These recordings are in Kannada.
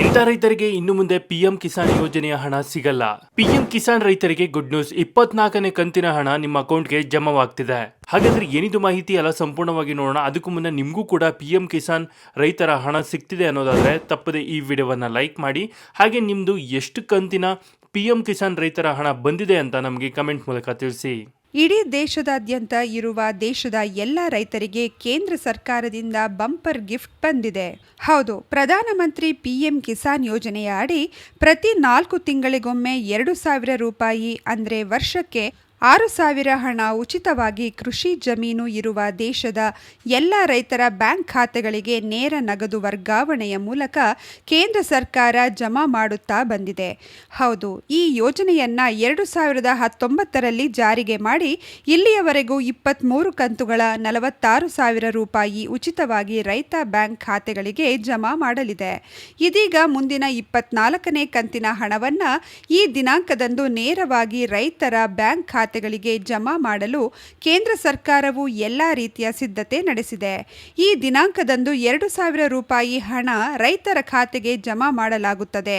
ಇಂಥ ರೈತರಿಗೆ ಇನ್ನು ಮುಂದೆ ಪಿಎಂ ಕಿಸಾನ್ ಯೋಜನೆಯ ಹಣ ಸಿಗಲ್ಲ. ಪಿಎಂ ಕಿಸಾನ್ ರೈತರಿಗೆ ಗುಡ್ ನ್ಯೂಸ್, 24ನೇ ಕಂತಿನ ಹಣ ನಿಮ್ಮ ಅಕೌಂಟ್ಗೆ ಜಮಾವಾಗ್ತಿದೆ. ಹಾಗಾದ್ರೆ ಏನಿದು ಮಾಹಿತಿ ಎಲ್ಲ ಸಂಪೂರ್ಣವಾಗಿ ನೋಡೋಣ. ಅದಕ್ಕೂ ಮುನ್ನ ನಿಮಗೂ ಕೂಡ ಪಿಎಂ ಕಿಸಾನ್ ರೈತರ ಹಣ ಸಿಗ್ತಿದೆ ಅನ್ನೋದಾದ್ರೆ ತಪ್ಪದೆ ಈ ವಿಡಿಯೋವನ್ನ ಲೈಕ್ ಮಾಡಿ. ಹಾಗೆ ನಿಮ್ದು ಎಷ್ಟು ಕಂತಿನ ಪಿಎಂ ಕಿಸಾನ್ ರೈತರ ಹಣ ಬಂದಿದೆ ಅಂತ ನಮಗೆ ಕಮೆಂಟ್ ಮೂಲಕ ತಿಳಿಸಿ. ಇಡೀ ದೇಶದಾದ್ಯಂತ ಇರುವ ದೇಶದ ಎಲ್ಲ ರೈತರಿಗೆ ಕೇಂದ್ರ ಸರ್ಕಾರದಿಂದ ಬಂಪರ್ ಗಿಫ್ಟ್ ಬಂದಿದೆ. ಹೌದು, ಪ್ರಧಾನಮಂತ್ರಿ ಪಿಎಂ ಕಿಸಾನ್ ಯೋಜನೆಯ ಅಡಿ ಪ್ರತಿ 4 ತಿಂಗಳಿಗೊಮ್ಮೆ 2,000 ರೂಪಾಯಿ ಅಂದರೆ ವರ್ಷಕ್ಕೆ 6,000 ಹಣ ಉಚಿತವಾಗಿ ಕೃಷಿ ಜಮೀನು ಇರುವ ದೇಶದ ಎಲ್ಲ ರೈತರ ಬ್ಯಾಂಕ್ ಖಾತೆಗಳಿಗೆ ನೇರ ನಗದು ವರ್ಗಾವಣೆಯ ಮೂಲಕ ಕೇಂದ್ರ ಸರ್ಕಾರ ಜಮಾ ಮಾಡುತ್ತಾ ಬಂದಿದೆ. ಹೌದು, ಈ ಯೋಜನೆಯನ್ನ 2019ರಲ್ಲಿ ಜಾರಿಗೆ ಮಾಡಿ ಇಲ್ಲಿಯವರೆಗೂ 23 ಕಂತುಗಳ 46,000 ರೂಪಾಯಿ ಉಚಿತವಾಗಿ ರೈತ ಬ್ಯಾಂಕ್ ಖಾತೆಗಳಿಗೆ ಜಮಾ ಮಾಡಲಿದೆ. ಇದೀಗ ಮುಂದಿನ 24ನೇ ಕಂತಿನ ಹಣವನ್ನ ಈ ದಿನಾಂಕದಂದು ನೇರವಾಗಿ ರೈತರ ಬ್ಯಾಂಕ್ ಖಾತೆಗಳಿಗೆ ಜಮಾ ಮಾಡಲು ಕೇಂದ್ರ ಸರ್ಕಾರವು ಎಲ್ಲ ರೀತಿಯ ಸಿದ್ಧತೆ ನಡೆಸಿದೆ. ಈ ದಿನಾಂಕದಂದು 2,000 ರೂಪಾಯಿ ಹಣ ರೈತರ ಖಾತೆಗೆ ಜಮಾ ಮಾಡಲಾಗುತ್ತದೆ.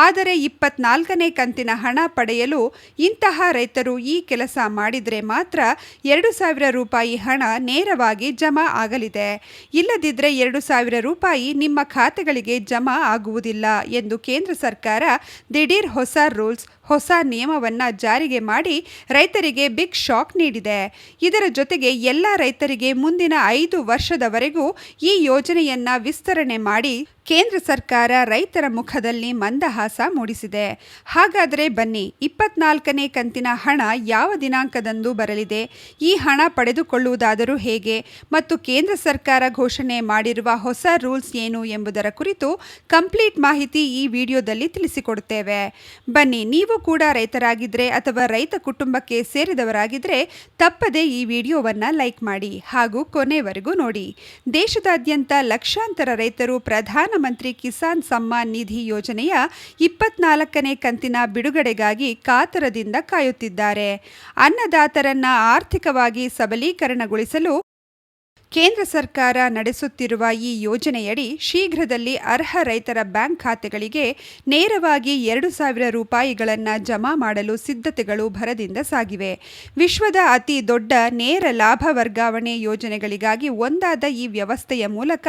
ಆದರೆ 24ನೇ ಕಂತಿನ ಹಣ ಪಡೆಯಲು ಇಂತಹ ರೈತರು ಈ ಕೆಲಸ ಮಾಡಿದರೆ ಮಾತ್ರ 2,000 ರೂಪಾಯಿ ಹಣ ನೇರವಾಗಿ ಜಮಾ ಆಗಲಿದೆ. ಇಲ್ಲದಿದ್ದರೆ 2,000 ರೂಪಾಯಿ ನಿಮ್ಮ ಖಾತೆಗಳಿಗೆ ಜಮಾ ಆಗುವುದಿಲ್ಲ ಎಂದು ಕೇಂದ್ರ ಸರ್ಕಾರ ದಿಢೀರ್ ಹೊಸ ನಿಯಮವನ್ನು ಜಾರಿಗೆ ಮಾಡಿ ರೈತರಿಗೆ ಬಿಗ್ ಶಾಕ್ ನೀಡಿದೆ. ಇದರ ಜೊತೆಗೆ ಎಲ್ಲ ರೈತರಿಗೆ ಮುಂದಿನ 5 ವರ್ಷದವರೆಗೂ ಈ ಯೋಜನೆಯನ್ನ ವಿಸ್ತರಣೆ ಮಾಡಿ ಕೇಂದ್ರ ಸರ್ಕಾರ ರೈತರ ಮುಖದಲ್ಲಿ ಮಂದಹಾಸ ಮೂಡಿಸಿದೆ. ಹಾಗಾದರೆ ಬನ್ನಿ, 24ನೇ ಕಂತಿನ ಹಣ ಯಾವ ದಿನಾಂಕದಂದು ಬರಲಿದೆ, ಈ ಹಣ ಪಡೆದುಕೊಳ್ಳುವುದಾದರೂ ಹೇಗೆ ಮತ್ತು ಕೇಂದ್ರ ಸರ್ಕಾರ ಘೋಷಣೆ ಮಾಡಿರುವ ಹೊಸ ರೂಲ್ಸ್ ಏನು ಎಂಬುದರ ಕುರಿತು ಕಂಪ್ಲೀಟ್ ಮಾಹಿತಿ ಈ ವಿಡಿಯೋದಲ್ಲಿ ತಿಳಿಸಿಕೊಡುತ್ತೇವೆ. ಬನ್ನಿ, ನೀವು ಕೂಡ ರೈತರಾಗಿದ್ದರೆ ಅಥವಾ ರೈತ ಕುಟುಂಬಕ್ಕೆ ಸೇರಿದವರಾಗಿದ್ದರೆ ತಪ್ಪದೆ ಈ ವಿಡಿಯೋವನ್ನು ಲೈಕ್ ಮಾಡಿ ಹಾಗೂ ಕೊನೆವರೆಗೂ ನೋಡಿ. ದೇಶದಾದ್ಯಂತ ಲಕ್ಷಾಂತರ ರೈತರು ಪ್ರಧಾನಮಂತ್ರಿ ಕಿಸಾನ್ ಸಮ್ಮಾನ್ ನಿಧಿ ಯೋಜನೆಯ 24ನೇ ಕಂತಿನ ಬಿಡುಗಡೆಗಾಗಿ ಕಾತರದಿಂದ ಕಾಯುತ್ತಿದ್ದಾರೆ. ಅನ್ನದಾತರನ್ನ ಆರ್ಥಿಕವಾಗಿ ಸಬಲೀಕರಣಗೊಳಿಸಲು ಕೇಂದ್ರ ಸರ್ಕಾರ ನಡೆಸುತ್ತಿರುವ ಈ ಯೋಜನೆಯಡಿ ಶೀಘ್ರದಲ್ಲಿ ಅರ್ಹ ರೈತರ ಬ್ಯಾಂಕ್ ಖಾತೆಗಳಿಗೆ ನೇರವಾಗಿ 2,000 ರೂಪಾಯಿಗಳನ್ನು ಜಮಾ ಮಾಡಲು ಸಿದ್ಧತೆಗಳು ಭರದಿಂದ ಸಾಗಿವೆ. ವಿಶ್ವದ ಅತಿ ದೊಡ್ಡ ನೇರ ಲಾಭ ವರ್ಗಾವಣೆ ಯೋಜನೆಗಳಿಗಾಗಿ ಒಂದಾದ ಈ ವ್ಯವಸ್ಥೆಯ ಮೂಲಕ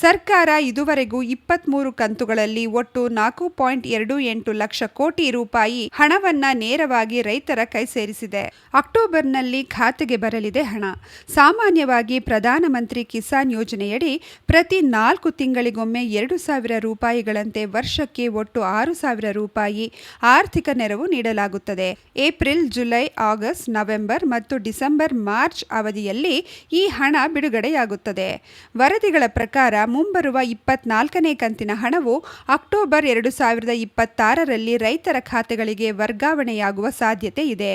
ಸರ್ಕಾರ ಇದುವರೆಗೂ 23 ಕಂತುಗಳಲ್ಲಿ ಒಟ್ಟು 4.28 ಲಕ್ಷ ಕೋಟಿ ರೂಪಾಯಿ ಹಣವನ್ನ ನೇರವಾಗಿ ರೈತರ ಕೈ ಸೇರಿಸಿದೆ. ಅಕ್ಟೋಬರ್ನಲ್ಲಿ ಖಾತೆಗೆ ಬರಲಿದೆ ಹಣ. ಸಾಮಾನ್ಯವಾಗಿ ಪ್ರಧಾನಮಂತ್ರಿ ಕಿಸಾನ್ ಯೋಜನೆಯಡಿ ಪ್ರತಿ 4 ತಿಂಗಳಿಗೊಮ್ಮೆ 2,000 ರೂಪಾಯಿಗಳಂತೆ ವರ್ಷಕ್ಕೆ ಒಟ್ಟು 6,000 ರೂಪಾಯಿ ಆರ್ಥಿಕ ನೆರವು ನೀಡಲಾಗುತ್ತದೆ. ಏಪ್ರಿಲ್, ಜುಲೈ, ಆಗಸ್ಟ್, ನವೆಂಬರ್ ಮತ್ತು ಡಿಸೆಂಬರ್, ಮಾರ್ಚ್ ಅವಧಿಯಲ್ಲಿ ಈ ಹಣ ಬಿಡುಗಡೆಯಾಗುತ್ತದೆ. ವರದಿಗಳ ಪ್ರಕಾರ ಮುಂಬರುವ 24ನೇ ಕಂತಿನ ಹಣವು ಅಕ್ಟೋಬರ್ 2026ರಲ್ಲಿ ರೈತರ ಖಾತೆಗಳಿಗೆ ವರ್ಗಾವಣೆಯಾಗುವ ಸಾಧ್ಯತೆ ಇದೆ.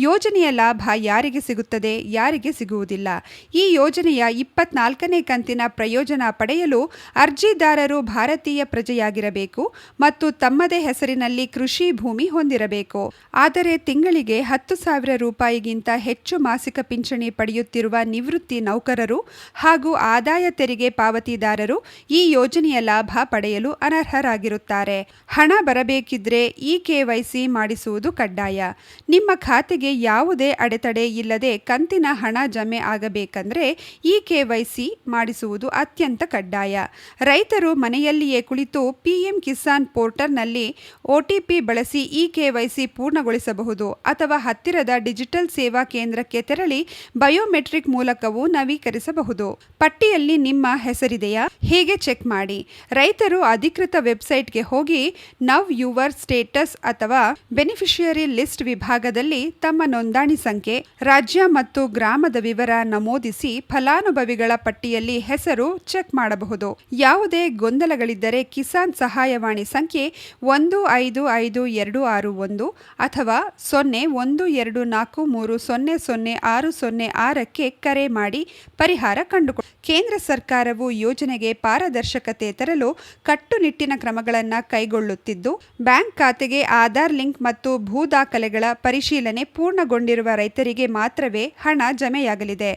ಯೋಜನೆಯ ಲಾಭ ಯಾರಿಗೆ ಸಿಗುತ್ತದೆ, ಯಾರಿಗೆ ಸಿಗುವುದಿಲ್ಲ? ಈ ಯೋಜನೆಯ 24ನೇ ಕಂತಿನ ಪ್ರಯೋಜನ ಪಡೆಯಲು ಅರ್ಜಿದಾರರು ಭಾರತೀಯ ಪ್ರಜೆಯಾಗಿರಬೇಕು ಮತ್ತು ತಮ್ಮದೇ ಹೆಸರಿನಲ್ಲಿ ಕೃಷಿ ಭೂಮಿ ಹೊಂದಿರಬೇಕು. ಆದರೆ ತಿಂಗಳಿಗೆ 10,000 ರೂಪಾಯಿಗಿಂತ ಹೆಚ್ಚು ಮಾಸಿಕ ಪಿಂಚಣಿ ಪಡೆಯುತ್ತಿರುವ ನಿವೃತ್ತಿ ನೌಕರರು ಹಾಗೂ ಆದಾಯ ತೆರಿಗೆ ಪಾವತಿದಾರರು ಈ ಯೋಜನೆಯ ಲಾಭ ಪಡೆಯಲು ಅನರ್ಹರಾಗಿರುತ್ತಾರೆ. ಹಣ ಬರಬೇಕಿದ್ರೆ KYC ಮಾಡಿಸುವುದು ಕಡ್ಡಾಯ. ನಿಮ್ಮ ಖಾತೆಗೆ ಯಾವುದೇ ಅಡೆತಡೆ ಇಲ್ಲದೆ ಕಂತಿನ ಹಣ ಜಮೆ ಆಗಬೇಕಂದ್ರೆ KYC ಮಾಡಿಸುವುದು ಅತ್ಯಂತ ಕಡ್ಡಾಯ. ರೈತರು ಮನೆಯಲ್ಲಿಯೇ ಕುಳಿತು ಪಿಎಂ ಕಿಸಾನ್ ಪೋರ್ಟಲ್ನಲ್ಲಿ OTP ಬಳಸಿ KYC ಪೂರ್ಣಗೊಳಿಸಬಹುದು ಅಥವಾ ಹತ್ತಿರದ ಡಿಜಿಟಲ್ ಸೇವಾ ಕೇಂದ್ರಕ್ಕೆ ತೆರಳಿ ಬಯೋಮೆಟ್ರಿಕ್ ಮೂಲಕವೂ ನವೀಕರಿಸಬಹುದು. ಪಟ್ಟಿಯಲ್ಲಿ ನಿಮ್ಮ ಹೆಸರಿದೆಯಾ ಹೇಗೆ ಚೆಕ್ ಮಾಡಿ. ರೈತರು ಅಧಿಕೃತ ವೆಬ್ಸೈಟ್ಗೆ ಹೋಗಿ ನವ್ ಯುವರ್ ಸ್ಟೇಟಸ್ ಅಥವಾ ಬೆನಿಫಿಷಿಯರಿ ಲಿಸ್ಟ್ ವಿಭಾಗದಲ್ಲಿ ತಮ್ಮ ನೋಂದಣಿ ಸಂಖ್ಯೆ, ರಾಜ್ಯ ಮತ್ತು ಗ್ರಾಮದ ವಿವರ ನಮೂದಿಸಿ ಫಲಾನುಭವಿಗಳ ಪಟ್ಟಿಯಲ್ಲಿ ಹೆಸರು ಚೆಕ್ ಮಾಡಬಹುದು. ಯಾವುದೇ ಗೊಂದಲಗಳಿದ್ದರೆ ಕಿಸಾನ್ ಸಹಾಯವಾಣಿ ಸಂಖ್ಯೆ 155261 ಅಥವಾ 0124300606ಕ್ಕೆ ಕರೆ ಮಾಡಿ ಪರಿಹಾರ ಕಂಡುಕೊಳ್ಳಿ. ಕೇಂದ್ರ ಸರ್ಕಾರವು ಯೋಜನೆಗೆ ಪಾರದರ್ಶಕತೆ ತರಲು ಕಟ್ಟುನಿಟ್ಟಿನ ಕ್ರಮಗಳನ್ನು ಕೈಗೊಳ್ಳುತ್ತಿದ್ದು, ಬ್ಯಾಂಕ್ ಖಾತೆಗೆ ಆಧಾರ್ ಲಿಂಕ್ ಮತ್ತು ಭೂ ದಾಖಲೆಗಳ ಪರಿಶೀಲನೆ ಪೂರ್ಣಗೊಂಡಿರುವ ರೈತರಿಗೆ ಮಾತ್ರವೇ ಹಣ ಜಮೆಯಾಗಲಿದೆ.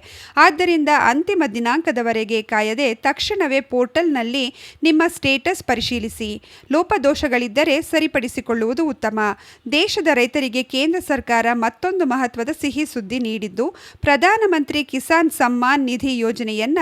ಆದ್ದರಿಂದ ಅಂತಿಮ ದಿನಾಂಕದವರೆಗೆ ಕಾಯದೆ ತಕ್ಷಣವೇ ಪೋರ್ಟಲ್ನಲ್ಲಿ ನಿಮ್ಮ ಸ್ಟೇಟಸ್ ಪರಿಶೀಲಿಸಿ. ಲೋಪದೋಷಗಳಿದ್ದರೆ ಸರಿಪಡಿಸಿಕೊಳ್ಳುವುದು ಉತ್ತಮ. ದೇಶದ ರೈತರಿಗೆ ಕೇಂದ್ರ ಸರ್ಕಾರ ಮತ್ತೊಂದು ಮಹತ್ವದ ಸಿಹಿ ಸುದ್ದಿ ನೀಡಿದ್ದು, ಪ್ರಧಾನಮಂತ್ರಿ ಕಿಸಾನ್ ಸಮ್ಮಾನ್ ನಿಧಿ ಯೋಜನೆಯನ್ನ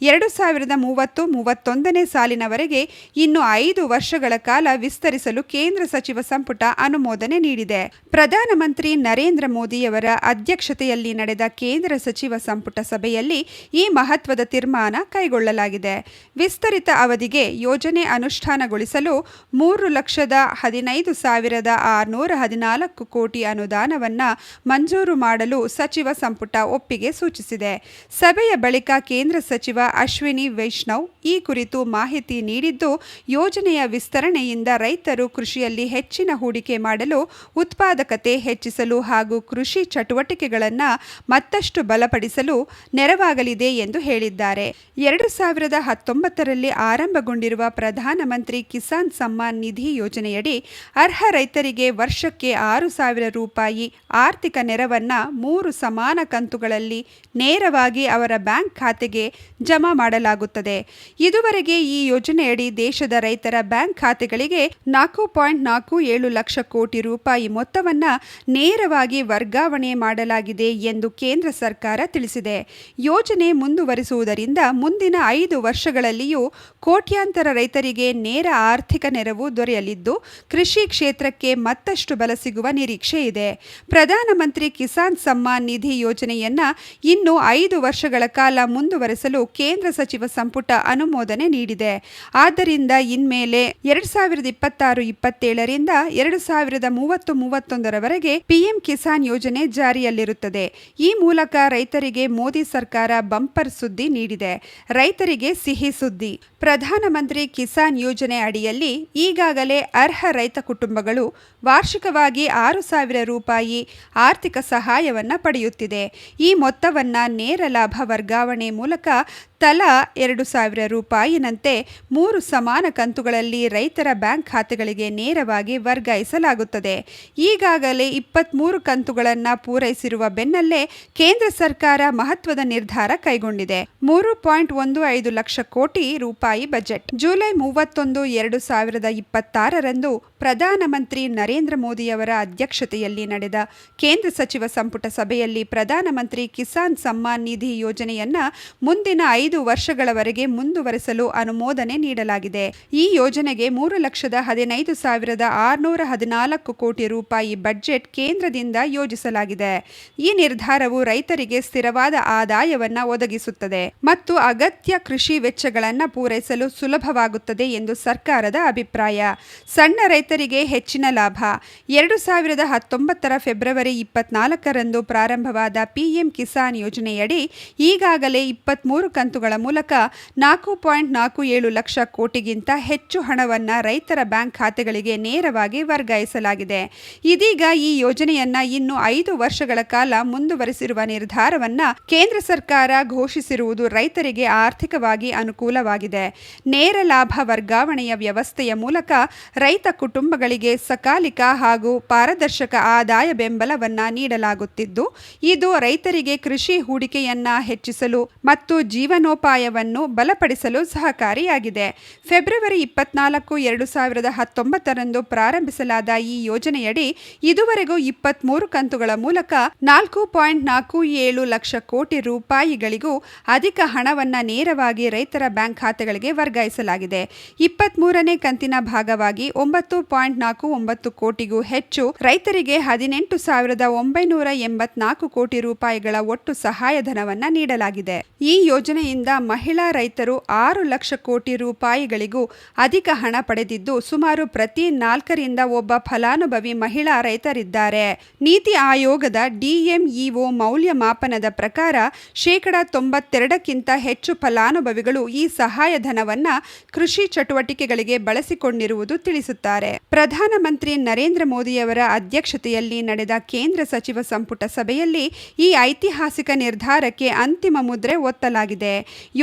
2030-31ನೇ ಸಾಲಿನವರೆಗೆ ಇನ್ನು 5 ವರ್ಷಗಳ ಕಾಲ ವಿಸ್ತರಿಸಲು ಕೇಂದ್ರ ಸಚಿವ ಸಂಪುಟ ಅನುಮೋದನೆ ನೀಡಿದೆ. ಪ್ರಧಾನಮಂತ್ರಿ ನರೇಂದ್ರ ಮೋದಿಯವರ ಅಧ್ಯಕ್ಷತೆಯಲ್ಲಿ ನಡೆದ ಕೇಂದ್ರ ಸಚಿವ ಸಂಪುಟ ಸಭೆಯಲ್ಲಿ ಈ ಮಹತ್ವದ ತೀರ್ಮಾನ ಕೈಗೊಳ್ಳಲಾಗಿದೆ. ವಿಸ್ತರಿತ ಅವಧಿಗೆ ಯೋಜನೆ ಅನುಷ್ಠಾನಗೊಳಿಸಲು 3,15,614 ಕೋಟಿ ಅನುದಾನವನ್ನು ಮಂಜೂರು ಮಾಡಲು ಸಚಿವ ಸಂಪುಟ ಒಪ್ಪಿಗೆ ಸೂಚಿಸಿದೆ. ಸಭೆಯ ಬಳಿಕ ಕೇಂದ್ರ ಸಚಿವ ಅಶ್ವಿನಿ ವೈಷ್ಣವ್ ಈ ಕುರಿತು ಮಾಹಿತಿ ನೀಡಿದ್ದು, ಯೋಜನೆಯ ವಿಸ್ತರಣೆಯಿಂದ ರೈತರು ಕೃಷಿಯಲ್ಲಿ ಹೆಚ್ಚಿನ ಹೂಡಿಕೆ ಮಾಡಲು, ಉತ್ಪಾದಕತೆ ಹೆಚ್ಚಿಸಲು ಹಾಗೂ ಕೃಷಿ ಚಟುವಟಿಕೆಗಳನ್ನು ಮತ್ತಷ್ಟು ಬಲಪಡಿಸಲು ನೆರವಾಗಲಿದೆ ಎಂದು ಹೇಳಿದ್ದಾರೆ. 2019ರಲ್ಲಿ ಆರಂಭಗೊಂಡಿರುವ ಪ್ರಧಾನಮಂತ್ರಿ ಕಿಸಾನ್ ಸಮ್ಮಾನ್ ನಿಧಿ ಯೋಜನೆಯಡಿ ಅರ್ಹ ರೈತರಿಗೆ ವರ್ಷಕ್ಕೆ 6,000 ರೂಪಾಯಿ ಆರ್ಥಿಕ ನೆರವನ್ನು 3 ಸಮಾನ ಕಂತುಗಳಲ್ಲಿ ನೇರವಾಗಿ ಅವರ ಬ್ಯಾಂಕ್ ಖಾತೆಗೆ ಜಮಾ ಮಾಡಲಾಗುತ್ತದೆ. ಇದುವರೆಗೆ ಈ ಯೋಜನೆಯಡಿ ದೇಶದ ರೈತರ ಬ್ಯಾಂಕ್ ಖಾತೆಗಳಿಗೆ 4.47 ಲಕ್ಷ ಕೋಟಿ ರೂಪಾಯಿ ಮೊತ್ತವನ್ನು ನೇರವಾಗಿ ವರ್ಗಾವಣೆ ಮಾಡಲಾಗಿದೆ ಎಂದು ಕೇಂದ್ರ ಸರ್ಕಾರ ತಿಳಿಸಿದೆ. ಯೋಜನೆ ಮುಂದುವರಿಸುವುದರಿಂದ ಮುಂದಿನ 5 ವರ್ಷಗಳಲ್ಲಿಯೂ ಕೋಟ್ಯಾಂತರ ರೈತರಿಗೆ ನೇರ ಆರ್ಥಿಕ ನೆರವು ದೊರೆಯಲಿದ್ದು, ಕೃಷಿ ಕ್ಷೇತ್ರಕ್ಕೆ ಮತ್ತಷ್ಟು ಬಲ ಸಿಗುವ ನಿರೀಕ್ಷೆ ಇದೆ. ಪ್ರಧಾನಮಂತ್ರಿ ಕಿಸಾನ್ ಸಮ್ಮಾನ್ ನಿಧಿ ಯೋಜನೆಯನ್ನ ಇನ್ನು 5 ವರ್ಷಗಳ ಕಾಲ ಮುಂದುವರೆಸಲು ಕೇಂದ್ರ ಸಚಿವ ಸಂಪುಟ ಅನುಮೋದನೆ ನೀಡಿದೆ. ಆದ್ದರಿಂದ ಇನ್ಮೇಲೆ 2026-27ರಿಂದ 2030-31ರವರೆಗೆ ಪಿಎಂ ಕಿಸಾನ್ ಯೋಜನೆ ಜಾರಿಯಲ್ಲಿರುತ್ತದೆ. ಈ ಮೂಲಕ ರೈತರಿಗೆ ಮೋದಿ ಸರ್ಕಾರ ಬಂಪರ್ ಸುದ್ದಿ ನೀಡಿದೆ. ರೈತರಿಗೆ ಸಿಹಿ ಸುದ್ದಿ. ಪ್ರಧಾನಮಂತ್ರಿ ಕಿಸಾನ್ ಯೋಜನೆ ಅಡಿಯಲ್ಲಿ ಈಗಾಗಲೇ ಅರ್ಹ ರೈತ ಕುಟುಂಬಗಳು ವಾರ್ಷಿಕವಾಗಿ 6,000 ರೂಪಾಯಿ ಆರ್ಥಿಕ ಸಹಾಯವನ್ನು ಪಡೆಯುತ್ತಿದೆ. ಈ ಮೊತ್ತವನ್ನು ನೇರ ಲಾಭ ವರ್ಗಾವಣೆ ಮೂಲಕ ತಲಾ 2,000 ರೂಪಾಯಿನಂತೆ 3 ಸಮಾನ ಕಂತುಗಳಲ್ಲಿ ರೈತರ ಬ್ಯಾಂಕ್ ಖಾತೆಗಳಿಗೆ ನೇರವಾಗಿ ವರ್ಗಾಯಿಸಲಾಗುತ್ತದೆ. ಈಗಾಗಲೇ 23 ಕಂತುಗಳನ್ನು ಪೂರೈಸಿರುವ ಬೆನ್ನಲ್ಲೇ ಕೇಂದ್ರ ಸರ್ಕಾರ ಮಹತ್ವದ ನಿರ್ಧಾರ ಕೈಗೊಂಡಿದೆ. 3.15 ಲಕ್ಷ ಕೋಟಿ ರೂಪಾಯಿ ಬಜೆಟ್. ಜುಲೈ 31, 2026ರಂದು ಪ್ರಧಾನಮಂತ್ರಿ ನರೇಂದ್ರ ಮೋದಿಯವರ ಅಧ್ಯಕ್ಷತೆಯಲ್ಲಿ ನಡೆದ ಕೇಂದ್ರ ಸಚಿವ ಸಂಪುಟ ಸಭೆಯಲ್ಲಿ ಪ್ರಧಾನಮಂತ್ರಿ ಕಿಸಾನ್ ಸಮ್ಮಾನ್ ನಿಧಿ ಯೋಜನೆಯನ್ನ ಮುಂದಿನ 5 ವರ್ಷಗಳವರೆಗೆ ಮುಂದುವರೆಸಲು ಅನುಮೋದನೆ ನೀಡಲಾಗಿದೆ. ಈ ಯೋಜನೆಗೆ 3,15,614 ಕೋಟಿ ರೂಪಾಯಿ ಬಜೆಟ್ ಕೇಂದ್ರದಿಂದ ಯೋಜಿಸಲಾಗಿದೆ. ಈ ನಿರ್ಧಾರವು ರೈತರಿಗೆ ಸ್ಥಿರವಾದ ಆದಾಯವನ್ನು ಒದಗಿಸುತ್ತದೆ ಮತ್ತು ಅಗತ್ಯ ಕೃಷಿ ವೆಚ್ಚಗಳನ್ನು ಪೂರೈಸಲು ಸುಲಭವಾಗುತ್ತದೆ ಎಂದು ಸರ್ಕಾರದ ಅಭಿಪ್ರಾಯ. ಸಣ್ಣ ರೈತರಿಗೆ ಹೆಚ್ಚಿನ ಲಾಭ. 2019ರ ಫೆಬ್ರವರಿ 24ರಂದು ಪ್ರಾರಂಭವಾದ ಪಿಎಂ ಕಿಸಾನ್ ಯೋಜನೆಯಡಿ ಈಗಾಗಲೇ 23 ಕಂತುಗಳ ಮೂಲಕ 4.47 ಲಕ್ಷ ಕೋಟಿಗಿಂತ ಹೆಚ್ಚು ಹಣವನ್ನು ರೈತರ ಬ್ಯಾಂಕ್ ಖಾತೆಗಳಿಗೆ ನೇರವಾಗಿ ವರ್ಗಾಯಿಸಲಾಗಿದೆ. ಇದೀಗ ಈ ಯೋಜನೆಯನ್ನ ಇನ್ನು 5 ವರ್ಷಗಳ ಕಾಲ ಮುಂದುವರೆಸಿರುವ ನಿರ್ಧಾರವನ್ನು ಕೇಂದ್ರ ಸರ್ಕಾರ ಘೋಷಿಸಿರುವುದು ರೈತರಿಗೆ ಆರ್ಥಿಕವಾಗಿ ಅನುಕೂಲವಾಗಿದೆ. ನೇರ ಲಾಭ ವರ್ಗಾವಣೆಯ ವ್ಯವಸ್ಥೆಯ ಮೂಲಕ ರೈತ ಕುಟುಂಬಗಳಿಗೆ ಸಕಾಲಿಕ ಹಾಗೂ ಪಾರದರ್ಶಕ ಆದಾಯ ಬೆಂಬಲವನ್ನು ನೀಡಲಾಗುತ್ತಿದ್ದು, ಇದು ರೈತರಿಗೆ ಕೃಷಿ ಹೂಡಿಕೆಯನ್ನ ಹೆಚ್ಚಿಸಲು ಮತ್ತು ಜೀವನೋಪಾಯವನ್ನು ಬಲಪಡಿಸಲು ಸಹಕಾರಿಯಾಗಿದೆ. ಫೆಬ್ರವರಿ 24, 2019ರಂದು ಪ್ರಾರಂಭಿಸಲಾದ ಈ ಯೋಜನೆಯಡಿ ಇದುವರೆಗೂ 23 ಕಂತುಗಳ ಮೂಲಕ 4.47 ಲಕ್ಷ ಕೋಟಿ ರೂಪಾಯಿಗಳಿಗೂ ಅಧಿಕ ಹಣವನ್ನು ನೇರವಾಗಿ ರೈತರ ಬ್ಯಾಂಕ್ ಖಾತೆಗಳಿಗೆ ವರ್ಗಾಯಿಸಲಾಗಿದೆ. 23ನೇ ಕಂತಿನ ಭಾಗವಾಗಿ 9.49 ಕೋಟಿಗೂ ಹೆಚ್ಚು ರೈತರಿಗೆ 18,984 ಕೋಟಿ ರೂಪಾಯಿಗಳ ಒಟ್ಟು ಸಹಾಯಧನವನ್ನು ನೀಡಲಾಗಿದೆ. ಈ ಯೋಜನೆಯಿಂದ ಮಹಿಳಾ ರೈತರು 6 ಲಕ್ಷ ಕೋಟಿ ರೂಪಾಯಿಗಳಿಗೂ ಅಧಿಕ ಹಣ ಪಡೆದಿದ್ದು, ಸುಮಾರು ಪ್ರತಿ 4ರಿಂದ ಒಬ್ಬ ಫಲಾನುಭವಿ ಮಹಿಳಾ ರೈತರಿದ್ದಾರೆ. ನೀತಿ ಆಯೋಗದ ಡಿಎಂಇಒ ಮೌಲ್ಯಮಾಪನದ ಪ್ರಕಾರ 92% ಹೆಚ್ಚು ಫಲಾನುಭವಿಗಳು ಈ ಸಹಾಯಧನ ಧನವನ್ನ ಕೃಷಿ ಚಟುವಟಿಕೆಗಳಿಗೆ ಬಳಸಿಕೊಂಡಿರುವುದು ತಿಳಿಸುತ್ತಾರೆ. ಪ್ರಧಾನಮಂತ್ರಿ ನರೇಂದ್ರ ಮೋದಿಯವರ ಅಧ್ಯಕ್ಷತೆಯಲ್ಲಿ ನಡೆದ ಕೇಂದ್ರ ಸಚಿವ ಸಂಪುಟ ಸಭೆಯಲ್ಲಿ ಈ ಐತಿಹಾಸಿಕ ನಿರ್ಧಾರಕ್ಕೆ ಅಂತಿಮ ಮುದ್ರೆ ಒತ್ತಲಾಗಿದೆ.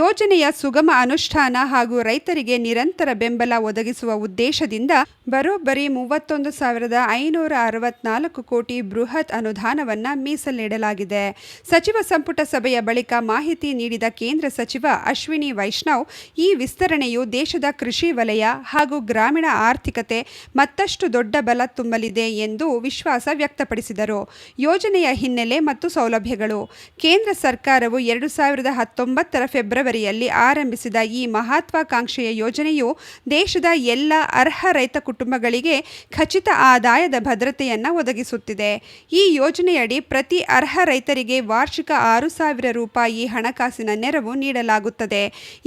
ಯೋಜನೆಯ ಸುಗಮ ಅನುಷ್ಠಾನ ಹಾಗೂ ರೈತರಿಗೆ ನಿರಂತರ ಬೆಂಬಲ ಒದಗಿಸುವ ಉದ್ದೇಶದಿಂದ ಬರೋಬ್ಬರಿ 31,564 ಕೋಟಿ ಬೃಹತ್ ಅನುದಾನವನ್ನ ಮೀಸಲಿಡಲಾಗಿದೆ. ಸಚಿವ ಸಂಪುಟ ಸಭೆಯ ಬಳಿಕ ಮಾಹಿತಿ ನೀಡಿದ ಕೇಂದ್ರ ಸಚಿವ ಅಶ್ವಿನಿ ವೈಷ್ಣವ್, ಈ ವಿಸ್ತರಣೆಯು ದೇಶದ ಕೃಷಿ ವಲಯ ಹಾಗೂ ಗ್ರಾಮೀಣ ಆರ್ಥಿಕತೆ ಮತ್ತಷ್ಟು ದೊಡ್ಡ ಬಲ ತುಂಬಲಿದೆ ಎಂದು ವಿಶ್ವಾಸ ವ್ಯಕ್ತಪಡಿಸಿದರು. ಯೋಜನೆಯ ಹಿನ್ನೆಲೆ ಮತ್ತು ಸೌಲಭ್ಯಗಳು. ಕೇಂದ್ರ ಸರ್ಕಾರವು 2019 ಫೆಬ್ರವರಿಯಲ್ಲಿ ಆರಂಭಿಸಿದ ಈ ಮಹತ್ವಾಕಾಂಕ್ಷೆಯ ಯೋಜನೆಯು ದೇಶದ ಎಲ್ಲ ಅರ್ಹ ರೈತ ಕುಟುಂಬಗಳಿಗೆ ಖಚಿತ ಆದಾಯದ ಭದ್ರತೆಯನ್ನು ಒದಗಿಸುತ್ತಿದೆ. ಈ ಯೋಜನೆಯಡಿ ಪ್ರತಿ ಅರ್ಹ ರೈತರಿಗೆ ವಾರ್ಷಿಕ 6,000 ರೂಪಾಯಿ ಹಣಕಾಸಿನ ನೆರವು ನೀಡಲಾಗುತ್ತದೆ.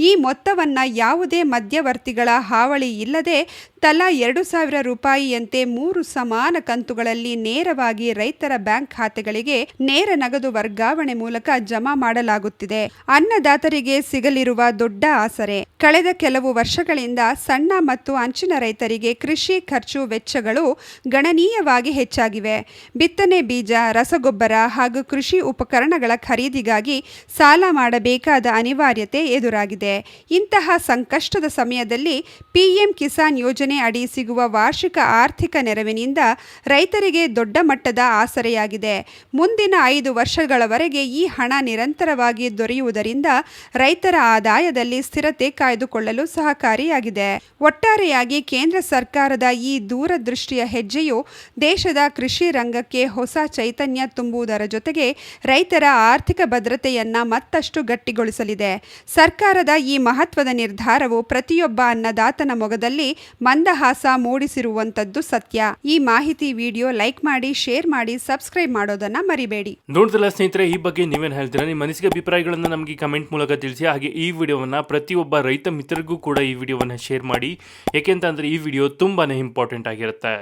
ಈ ಮೊತ್ತವನ್ನು ಯಾವುದೇ ಮಧ್ಯವರ್ತಿಗಳ ಹಾವಳಿ ಇಲ್ಲದೆ ತಲಾ 2,000 ರೂಪಾಯಿಯಂತೆ 3 ಸಮಾನ ಕಂತುಗಳಲ್ಲಿ ನೇರವಾಗಿ ರೈತರ ಬ್ಯಾಂಕ್ ಖಾತೆಗಳಿಗೆ ನೇರ ನಗದು ವರ್ಗಾವಣೆ ಮೂಲಕ ಜಮಾ ಮಾಡಲಾಗುತ್ತಿದೆ. ಅನ್ನದಾತರಿಗೆ ಸಿಗಲಿರುವ ದೊಡ್ಡ ಆಸರೆ. ಕಳೆದ ಕೆಲವು ವರ್ಷಗಳಿಂದ ಸಣ್ಣ ಮತ್ತು ಅಂಚಿನ ರೈತರಿಗೆ ಕೃಷಿ ಖರ್ಚು ವೆಚ್ಚಗಳು ಗಣನೀಯವಾಗಿ ಹೆಚ್ಚಾಗಿವೆ. ಬಿತ್ತನೆ ಬೀಜ, ರಸಗೊಬ್ಬರ ಹಾಗೂ ಕೃಷಿ ಉಪಕರಣಗಳ ಖರೀದಿಗಾಗಿ ಸಾಲ ಮಾಡಬೇಕಾದ ಅನಿವಾರ್ಯತೆ ಎದುರಾಗಿದೆ. ಇಂತಹ ಸಂಕಷ್ಟದ ಸಮಯದಲ್ಲಿ ಪಿಎಂ ಕಿಸಾನ್ ಯೋಜನೆ ಅಡಿ ಸಿಗುವ ವಾರ್ಷಿಕ ಆರ್ಥಿಕ ನೆರವಿನಿಂದ ರೈತರಿಗೆ ದೊಡ್ಡ ಮಟ್ಟದ ಆಸರೆಯಾಗಿದೆ. ಮುಂದಿನ 5 ವರ್ಷಗಳವರೆಗೆ ಈ ಹಣ ನಿರಂತರವಾಗಿ ದೊರೆಯುವುದರಿಂದ ರೈತರ ಆದಾಯದಲ್ಲಿ ಸ್ಥಿರತೆ ಕಾಯ್ದುಕೊಳ್ಳಲು ಸಹಕಾರಿಯಾಗಿದೆ. ಒಟ್ಟಾರೆಯಾಗಿ ಕೇಂದ್ರ ಸರ್ಕಾರದ ಈ ದೂರದೃಷ್ಟಿಯ ಹೆಜ್ಜೆಯು ದೇಶದ ಕೃಷಿ ರಂಗಕ್ಕೆ ಹೊಸ ಚೈತನ್ಯ ತುಂಬುವುದರ ಜೊತೆಗೆ ರೈತರ ಆರ್ಥಿಕ ಭದ್ರತೆಯನ್ನ ಮತ್ತಷ್ಟು ಗಟ್ಟಿಗೊಳಿಸಲಿದೆ. ಸರ್ಕಾರದ ಈ ಮಹತ್ವದ ನಿರ್ಧಾರವು ಪ್ರತಿಯೊಬ್ಬ ಅನ್ನದಾತನ ಮೊಗದಲ್ಲಿ ಮಂದಹಾಸ ಮೂಡಿಸಿರುವಂತದ್ದು ಸತ್ಯ. ಈ ಮಾಹಿತಿ ವಿಡಿಯೋ ಲೈಕ್ ಮಾಡಿ, ಶೇರ್ ಮಾಡಿ, ಸಬ್ಸ್ಕ್ರೈಬ್ ಮಾಡೋದನ್ನ ಮರಿಬೇಡಿ. ನೋಡಿದ್ರಲ್ಲ ಸ್ನೇಹಿತರೆ, ಈ ಬಗ್ಗೆ ನೀವೇನು ಹೇಳ್ತೀರಾ? ನಿಮ್ಮ ಅನಿಸಿಕೆ ಅಭಿಪ್ರಾಯಗಳನ್ನು ನಮಗೆ ಕಮೆಂಟ್ ಮೂಲಕ ತಿಳಿಸಿ. ಹಾಗೆ ಈ ವಿಡಿಯೋವನ್ನ ಪ್ರತಿಯೊಬ್ಬ ರೈತ ಮಿತ್ರರಿಗೂ ಕೂಡ ಈ ವಿಡಿಯೋವನ್ನ ಶೇರ್ ಮಾಡಿ. ಯಾಕೆಂತಂದ್ರೆ ಈ ವಿಡಿಯೋ ತುಂಬಾನೇ ಇಂಪಾರ್ಟೆಂಟ್ ಆಗಿರುತ್ತೆ.